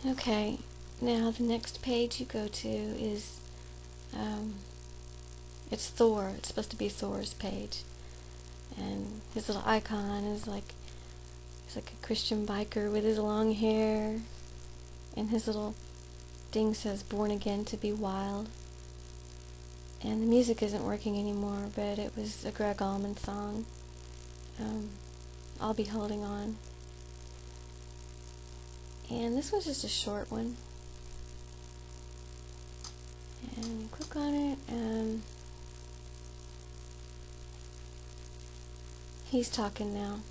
Okay, now the next page you go to is, it's Thor. It's supposed to be Thor's page. And his little icon is he's like a Christian biker with his long hair. And his little thing says, "Born again to be wild." And the music isn't working anymore, but it was a Greg Allman song. I'll be holding on. And this was just a short one. And you click on it, and he's talking now.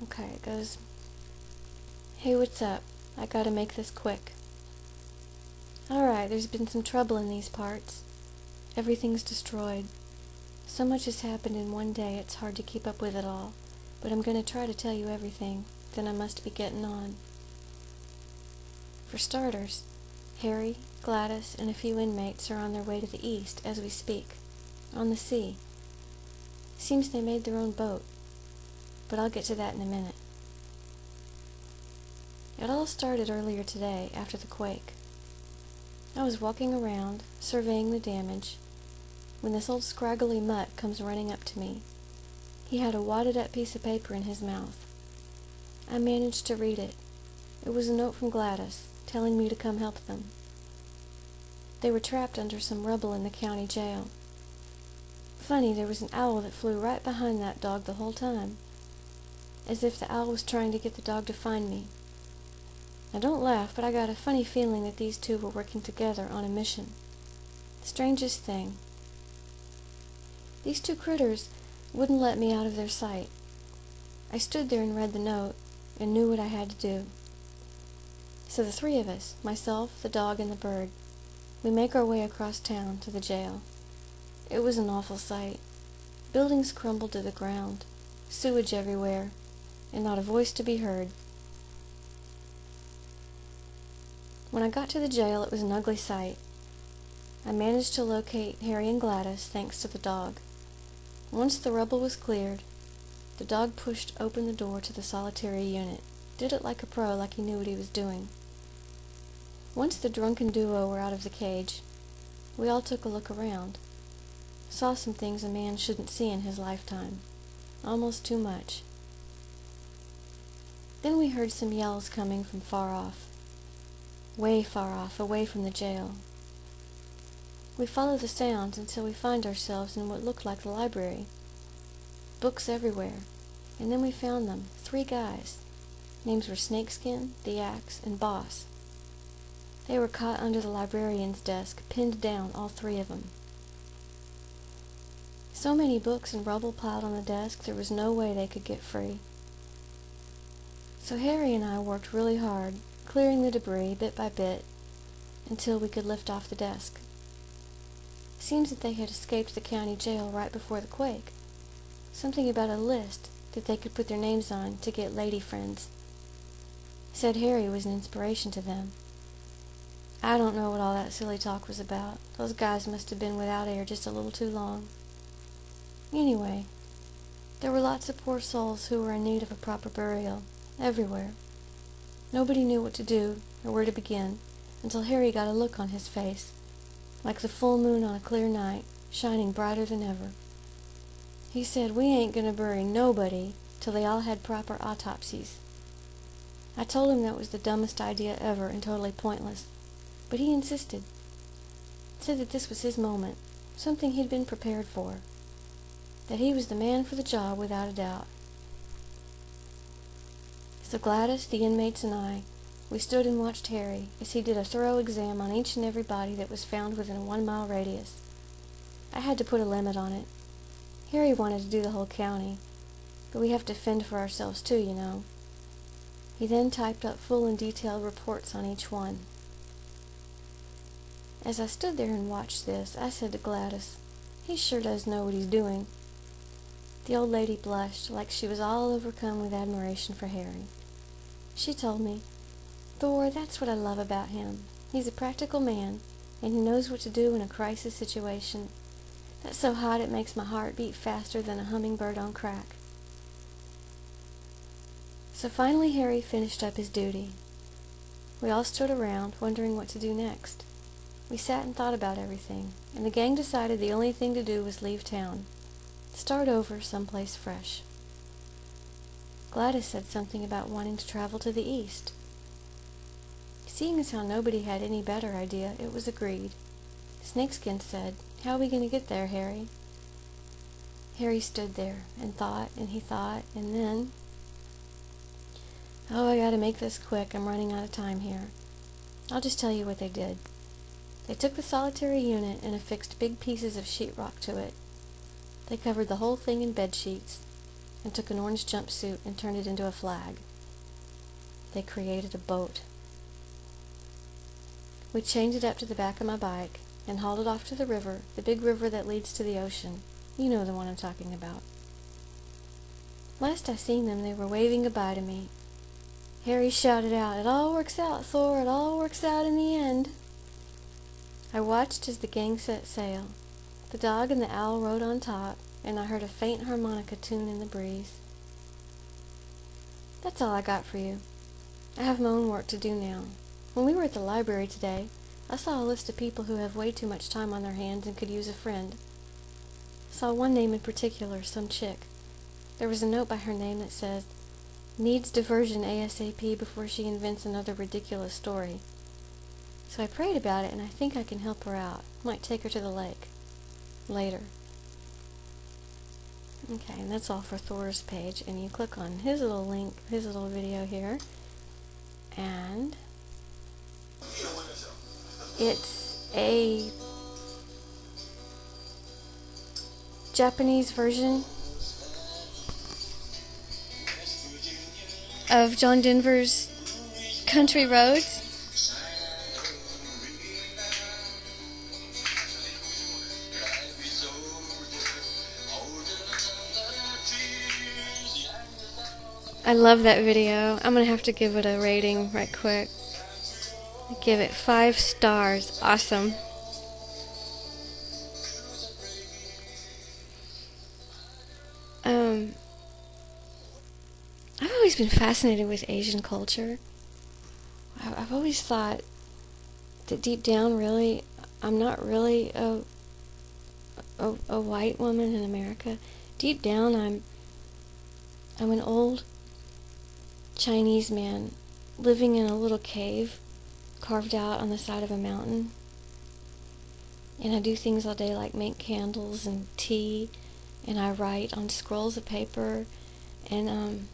Okay, it goes, "Hey, what's up? I gotta make this quick. Alright, there's been some trouble in these parts. Everything's destroyed. So much has happened in one day, it's hard to keep up with it all. But I'm gonna try to tell you everything. Then I must be getting on. For starters, Harry, Gladys, and a few inmates are on their way to the east as we speak, on the sea. Seems they made their own boat, but I'll get to that in a minute. It all started earlier today, after the quake. I was walking around, surveying the damage, when this old scraggly mutt comes running up to me. He had a wadded-up piece of paper in his mouth. I managed to read it. It was a note from Gladys, telling me to come help them. They were trapped under some rubble in the county jail. Funny, there was an owl that flew right behind that dog the whole time, as if the owl was trying to get the dog to find me. Now don't laugh, but I got a funny feeling that these two were working together on a mission. Strangest thing. These two critters wouldn't let me out of their sight. I stood there and read the note, and knew what I had to do. So the three of us, myself, the dog, and the bird, we make our way across town to the jail. It was an awful sight. Buildings crumbled to the ground, sewage everywhere, and not a voice to be heard. When I got to the jail, it was an ugly sight. I managed to locate Harry and Gladys thanks to the dog. Once the rubble was cleared, the dog pushed open the door to the solitary unit, did it like a pro, like he knew what he was doing. Once the drunken duo were out of the cage, we all took a look around. Saw some things a man shouldn't see in his lifetime. Almost too much. Then we heard some yells coming from far off. Way far off, away from the jail. We follow the sounds until we find ourselves in what looked like the library. Books everywhere. And then we found them, 3 guys. Names were Snakeskin, the Axe, and Boss. They were caught under the librarian's desk, pinned down, all 3 of them. So many books and rubble piled on the desk, there was no way they could get free. So Harry and I worked really hard, clearing the debris bit by bit, until we could lift off the desk. Seems that they had escaped the county jail right before the quake. Something about a list that they could put their names on to get lady friends. Said Harry was an inspiration to them. I don't know what all that silly talk was about. Those guys must have been without air just a little too long. Anyway, there were lots of poor souls who were in need of a proper burial, everywhere. Nobody knew what to do or where to begin until Harry got a look on his face, like the full moon on a clear night, shining brighter than ever. He said, "We ain't gonna bury nobody till they all had proper autopsies." I told him that was the dumbest idea ever and totally pointless, but he insisted. Said that this was his moment, something he'd been prepared for, that he was the man for the job without a doubt. So Gladys, the inmates, and I, we stood and watched Harry as he did a thorough exam on each and every body that was found within a 1-mile radius. I had to put a limit on it. Harry wanted to do the whole county, but we have to fend for ourselves too, you know. He then typed up full and detailed reports on each one. As I stood there and watched this, I said to Gladys, "He sure does know what he's doing." The old lady blushed like she was all overcome with admiration for Harry. She told me, "Thor, that's what I love about him. He's a practical man, and he knows what to do in a crisis situation. That's so hot it makes my heart beat faster than a hummingbird on crack." So finally Harry finished up his duty. We all stood around, wondering what to do next. We sat and thought about everything, and the gang decided the only thing to do was leave town. Start over someplace fresh. Gladys said something about wanting to travel to the east. Seeing as how nobody had any better idea, it was agreed. Snakeskin said, "How are we going to get there, Harry?" Harry stood there and he thought, and then... Oh, I gotta make this quick. I'm running out of time here. I'll just tell you what they did. They took the solitary unit and affixed big pieces of sheetrock to it. They covered the whole thing in bed sheets and took an orange jumpsuit and turned it into a flag. They created a boat. We chained it up to the back of my bike and hauled it off to the river, the big river that leads to the ocean. You know the one I'm talking about. Last I seen them, they were waving goodbye to me. Harry shouted out, "It all works out, Thor, it all works out in the end." I watched as the gang set sail. The dog and the owl rode on top, and I heard a faint harmonica tune in the breeze. That's all I got for you. I have my own work to do now. When we were at the library today, I saw a list of people who have way too much time on their hands and could use a friend. Saw one name in particular, some chick. There was a note by her name that says, "Needs diversion ASAP before she invents another ridiculous story." So I prayed about it, and I think I can help her out. Might take her to the lake. Later. Okay, and that's all for Thor's page, and you click on his little link, his little video here, and it's a Japanese version of John Denver's Country Roads. I love that video. I'm gonna have to give it a rating right quick. I give it 5 stars. Awesome. I've always been fascinated with Asian culture. I've always thought that deep down, really, I'm not really a white woman in America. Deep down, I'm an old Chinese man living in a little cave carved out on the side of a mountain. And I do things all day like make candles and tea, and I write on scrolls of paper, and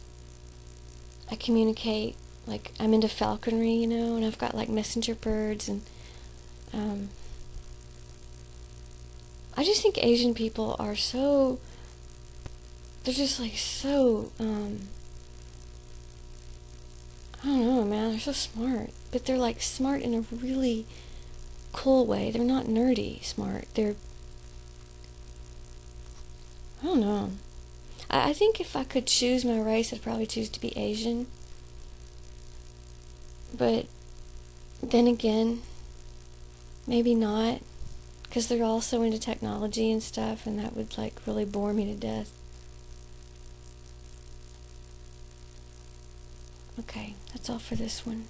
I communicate, like I'm into falconry, you know, and I've got like messenger birds, and I just think Asian people are so, they're just like so, I don't know, man, they're so smart, but they're like smart in a really cool way. They're not nerdy smart. They're, I don't know. I think if I could choose my race, I'd probably choose to be Asian. But then again, maybe not, because they're all so into technology and stuff, and that would like really bore me to death. Okay, that's all for this one.